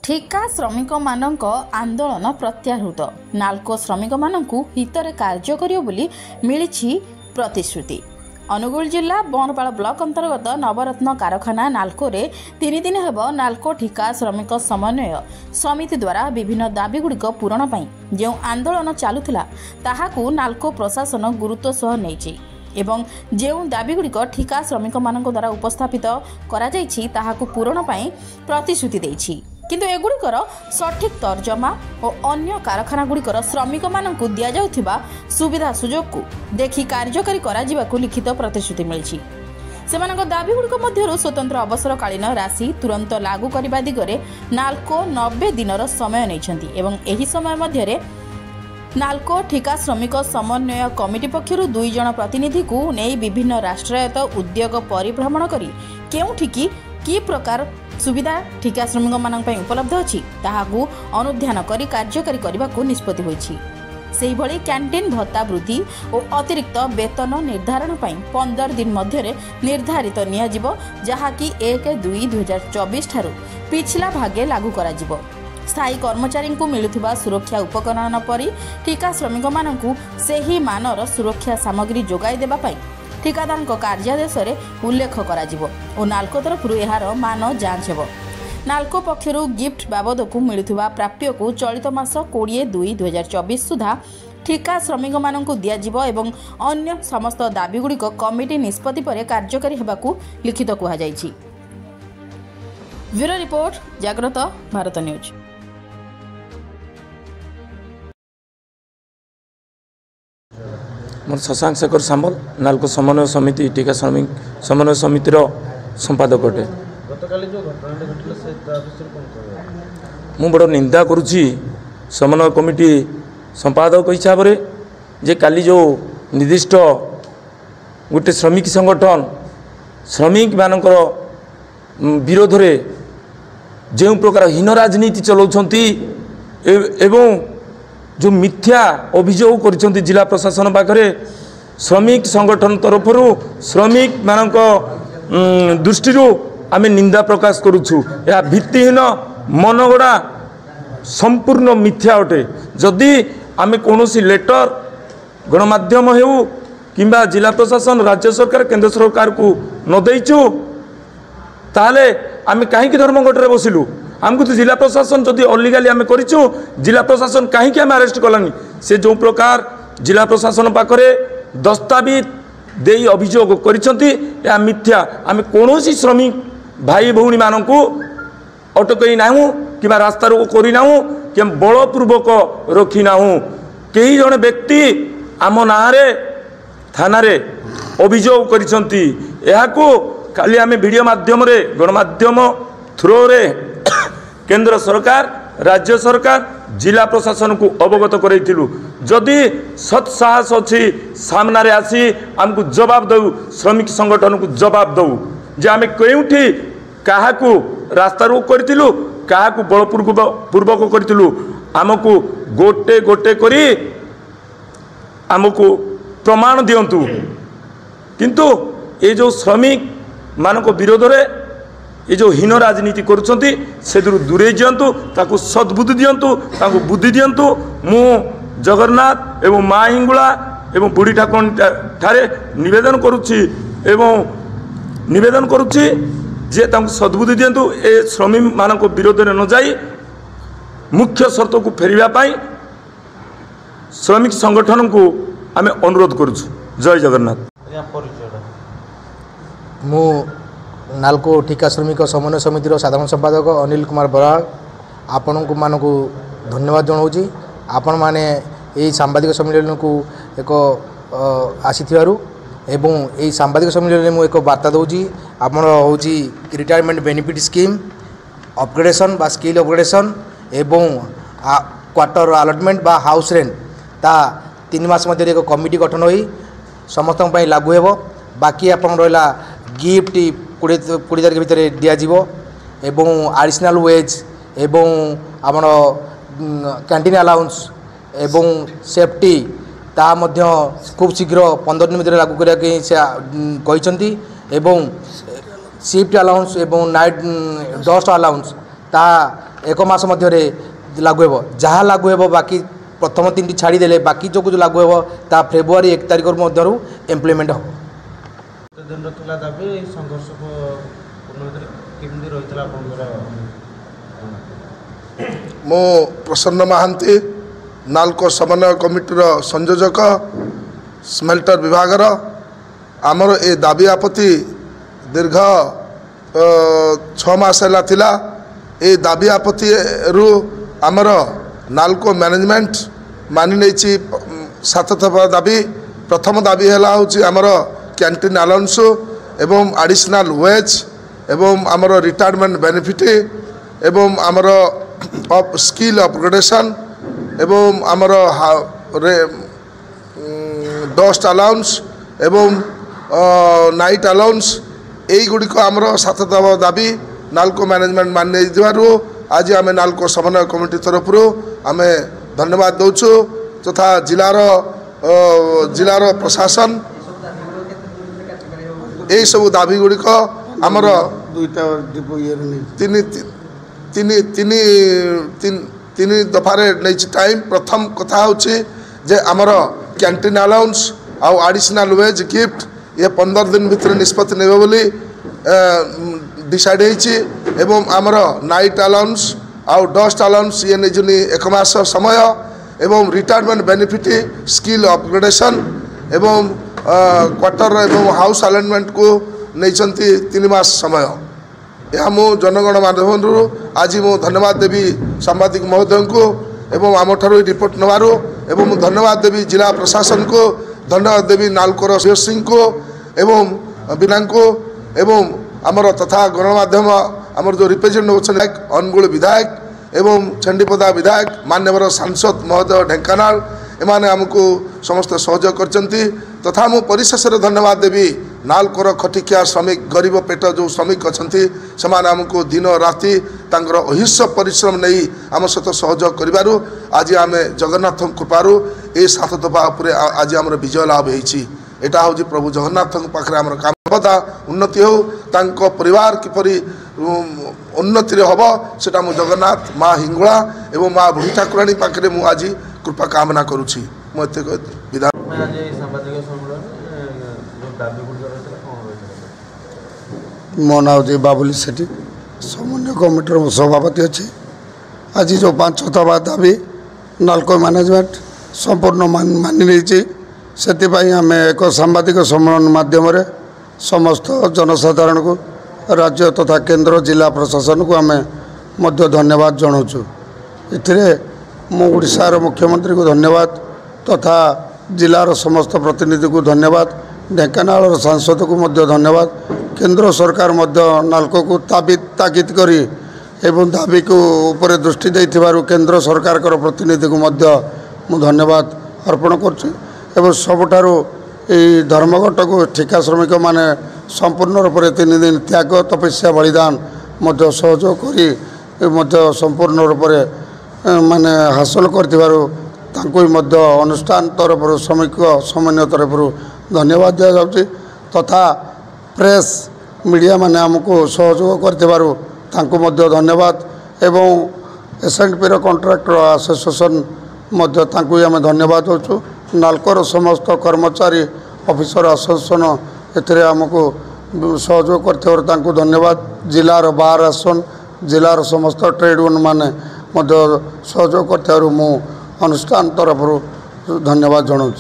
ठिका श्रमिक मानक आंदोलन प्रत्याहृत नाल्को श्रमिक मानकु हितरे कार्य करियो बोली मिलिछि प्रतिश्रुति। अनुगुल जिला बनपाल ब्लॉक अंतर्गत नवरत्न कारखाना नाल्को रे 3 दिन हेब नाल्को ठिका श्रमिक समन्वय समिति द्वारा विभिन्न दाबीगुड़िक पूरण पई जो आंदोलन चालुथिला ताहाकु नाल्को प्रशासन गुरुत्व सह नेछि एवं जो दाबीगुड़िक ठिका श्रमिक मानक द्वारा उपस्थापित करा जाइछि ताहाकु पूरण पई प्रतिश्रुति दैछि किंतु एगुड़िकर सठिक तर्जमा और अन्य कारखाना गुड़िकर श्रमिक मानकु दिया जाउथिबा सुविधा सुजोग को देखि कार्यकारी करा जिबाकु लिखित प्रतिश्रुति मिलिछि। सेमानक दाबीगुड़िक मध्यरु स्वतंत्र अवसरकालीन राशि तुरंत लागू करबा दिगरे नाल्को 90 दिनर समय नैछंती एवं एही समय मध्यरे नाल्को ठिका श्रमिक समन्वय कमिटी पक्षरु 2 जण प्रतिनिधि को नै विभिन्न राष्ट्रायत्त उद्योग परिभ्रमण करी केउठिकी की प्रकार सुविधा ठिका श्रमिक मानक पई उपलब्ध अछि ताहाकु अनुध्यान करी कार्यकारी करबाकु निष्पत्ति होइछि। सेहि भली कैंटीन भत्ता वृद्धि और अतिरिक्त वेतन निर्धारण पई 15 दिन मध्यरे निर्धारित निया जिवो जहाकी 1/2/2024 ठारू पिछला भागे लागू करा जिवो। स्थायी कर्मचारी को मिलुथिबा सुरक्षा उपकरण परी ठिका श्रमिक मानकु सेही मानर सुरक्षा सामग्री जोगाई देबा पई ठिकादार कार्यादेश उल्लेख करा जिवो और नाल्को तरफ यार मान जांच हेबो। नाल्को पक्षरु गिफ्ट बाबद को मिलुथिबा प्राप्य को चलित मास 20/2/2024 सुधा ठिका श्रमिक मानकु दिया जिवो एवं अन्य समस्त दाबीगुड़िक कमिटी निष्पत्ति पर कार्यकारी हेबाकु लिखित कुहा जाइछि। ब्यूरो रिपोर्ट जागृत भारत न्यूज। मोर शशांक शेखर सामल नाल्को समन्वय समिति ठिका श्रमिक समन्वय समितिर संपादक अटे। मु बड़ निंदा करुच्ची समन्वय कमिटी संपादक हिसाब से जे काली जो निर्दिष्ट गोटे श्रमिक संगठन श्रमिक मानकर विरोध रे जो प्रकार हीन राजनीति चलाउछंती एवं जो मिथ्या अभियोग कर जिला प्रशासन पाखे श्रमिक संगठन तरफ श्रमिक मानक दृष्टि आम निंदा प्रकाश करुछु। यह भित्तिहीन मनगढ़ा संपूर्ण मिथ्या अटे। जदि आम कौन लेटर गणमाध्यम हो कि जिला प्रशासन राज्य सरकार केंद्र सरकार को न देचु ताले आम कहीं धर्मघट बसिलु। आमको तो जिला प्रशासन जदि अलिगाली आम करूँ जिला प्रशासन कहीं आम अरेस्ट कलानी से जो प्रकार जिला प्रशासन पाखे दस्तावेज दे अभियोग कर मिथ्या। आम कौन श्रमिक भाई भौणी मानक अटकई ना कि रास्ता रोक करना कि बलपूर्वक रखिना कई जन व्यक्ति आम ना थाना अभियोग कर खाली आम वीडियो माध्यम गणमाध्यम थ्रो रे केंद्र सरकार राज्य सरकार जिला प्रशासन को अवगत करैथिलु। जदि सत साहस अच्छी सामने आसी आमको जवाब दऊ श्रमिक संगठन को जवाब दऊ जे आम केउठी काहाकू रास्ता रोक करथिलु काहाकू बलपूर्वक करथिलु आमको गोटे गोटे करी आमको प्रमाण दियंतु। किंतु ये जो श्रमिक मानक विरोध रे ये जो हीन राजनीति करुँच से दूरे दिंतु ताकू सद्बुद्धि दिंतु ताकू बुद्धि दिंतु। मु जगन्नाथ एवं माँ हिंगुला एवं बुढ़ी ठाकुर ठारे निवेदन करुच्ची एवं निवेदन करुच्ची जे ताकू सद्बुद्धि दिंतु ए श्रमिक मानक विरोध में न जाई मुख्य शर्त को फेरिबा पाई श्रमिक संगठन को आम अनुरोध करुछु। जय जगन्नाथ। मु नाल्को ठिका श्रमिक समन्वय समितिर साधारण संपादक अनिल कुमार बराड़ आपण मानक धन्यवाद जनाऊँगी। आपण मैंने यही सांबादिक सम्मेलन को एक आसीथिबारु एवं यही सांबादिक सम्मेलन में एक वार्ता दूची आपण हूँ रिटायरमेंट बेनिफिट स्कीम अपग्रेडेशन बा स्किल अपग्रेडेशन एवं क्वार्टर अलटमेंट बा हाउस रेंट ता 3 मास मध्य एक कमिटी गठन हो समस्त लागू हेब। बाकी आपण रहा गिफ्ट 20 तारीख भितर दिज्व एवं एडिशनल वेज एवं आमर कैंटीन अलाउंस एवं सेफ्टी ता मध्य खूब शीघ्र 15 दिन भितर लागू करने से एवं शिफ्ट अलाउंस एवं नाइट डस्ट अलाउंस ता एक मास मध्य लागू हो जहाँ लागू हो बाकी प्रथम 3टी छाड़देले बाकी जो कुछ लागू हो ता फेब्रुआरी 1 तारिख मध्य इम्प्लीमेंट हो। मो प्रसन्न महांती नालको समन्वय कमिटीर संयोजक स्मेल्टर विभागर आमर ए दाबी आपत्ति दीर्घ 6 मास थिला ए दाबी आपत्ति रु आमर नालको मैनेजमेंट मानि नहीं 7 दफा दाबी। प्रथम दाबी है आमर कैंटीन अलाउंस एवं एडिशनल वेज एवं आमर रिटायरमेंट बेनिफिट एवं आमर स्किल अपग्रेडेशन एवं आमर डस्ट अलाउंस एवं नाइट अलाउंस यही गुड़िक आमर 7 दफा दाबी नालको मैनेजमेंट मानि आज आम नालको समन्वय कमिटी तरफ आम धन्यवाद दौचु तथा जिलार प्रशासन यही सब दाबी गुड़िक आमर तीन दफारे नहीं टाइम। प्रथम कथा होची जे आमर कैंटीन अलाउंस आउ एडिशनल वेज गिफ्ट ये 15 दिन भितर निष्पत्ति नेबे बोली डिसाइड होईची एवं आमर नाइट अलाउंस आउ डस्ट अलाउंस ये नहीं 1 मास समय एवं रिटायरमेंट बेनिफिट स्किल अपग्रेडेशन एवं क्वार्टर एवं हाउस अलाइनमेंट को नहीं 3 मास समय। यह मु जनगण माध्यम आज मु धन्यवाद देवी सांबादिक महोदय को एवं आम ठार रिपोर्ट नवारू एवं धन्यवाद देवी जिला प्रशासन को धन्यवाद देवी नालकोर सिंह को एवं बिना को एवं आमर तथा गणमाध्यम आमर जो रिप्रेजेंटेटिव अनुगुल विधायक एवं चंडीपदा विधायक मान्यवर सांसद महोदय ढेंकानाल एमाने आमको समस्त सहयोग करचंती तथा मु परिशेष धन्यवाद देवी नालकोर खटिकिया श्रमिक गरीब पेट जो श्रमिक अच्छा से आमको दिन राति तांकर अहिष्य परिश्रम नहीं आम सहित सहयोग करूँ आज आम जगन्नाथ कृपारू ये 7 दफा उपर आज आम विजय लाभ होटा हूँ प्रभु जगन्नाथ पाखे आम कामदा उन्नति हो तांको परिवार किपरि उन्नति हम सेटा मु जगन्नाथ माँ हिंगुला एवं माँ बुढ़ी ठाकुराणी पाखे मु आज कृपा कामना करुँची मत विधान मो ना जी बाबुली सेठी समन्वय कमिटर सभापति अच्छे आज जो 5 दफा दाबी नालको मैनेजमेंट संपूर्ण मानि नहीं से आम एक सांबादिक सम्मेलन माध्यम समस्त जनसाधारण को राज्य तथा केंद्र जिला प्रशासन को आम धन्यवाद जनाऊँ। ओडिशार मुख्यमंत्री को धन्यवाद तथा जिलार समस्त प्रतिनिधि को धन्यवाद ढेंकानाल सांसद को धन्यवाद केंद्र सरकार नालको को ताकीद करी एवं दाबी को ऊपर दृष्टि देथिबारु केंद्र सरकार प्रतिनिधि को मु धन्यवाद अर्पण कर सबुठारु धर्मघट को ठिका श्रमिक माने संपूर्ण रूप से 3 दिन त्याग तपस्या बलिदान सहयोग करी संपूर्ण रूप से माने हासिल करथिबारु तांको अनुष्ठान तरफ श्रमिक समन्वय तरफ धन्यवाद दिया जाउची तथा प्रेस मीडिया माने हमको सहयोग करथिबारु तांको धन्यवाद एवं एसएनपी कॉन्ट्रैक्टर एसोसिएशन तांको आम धन्यवाद देचु नालकोर समस्त कर्मचारी ऑफिसर एसोसिएशन एथिरे हमको सहयोग करथिबारु धन्यवाद जिलार बार आसन जिलार समस्त ट्रेड यूनियन माने सहयोग करथिबारु मु अनुष्ठान तरफ धन्यवाद जनाऊँ।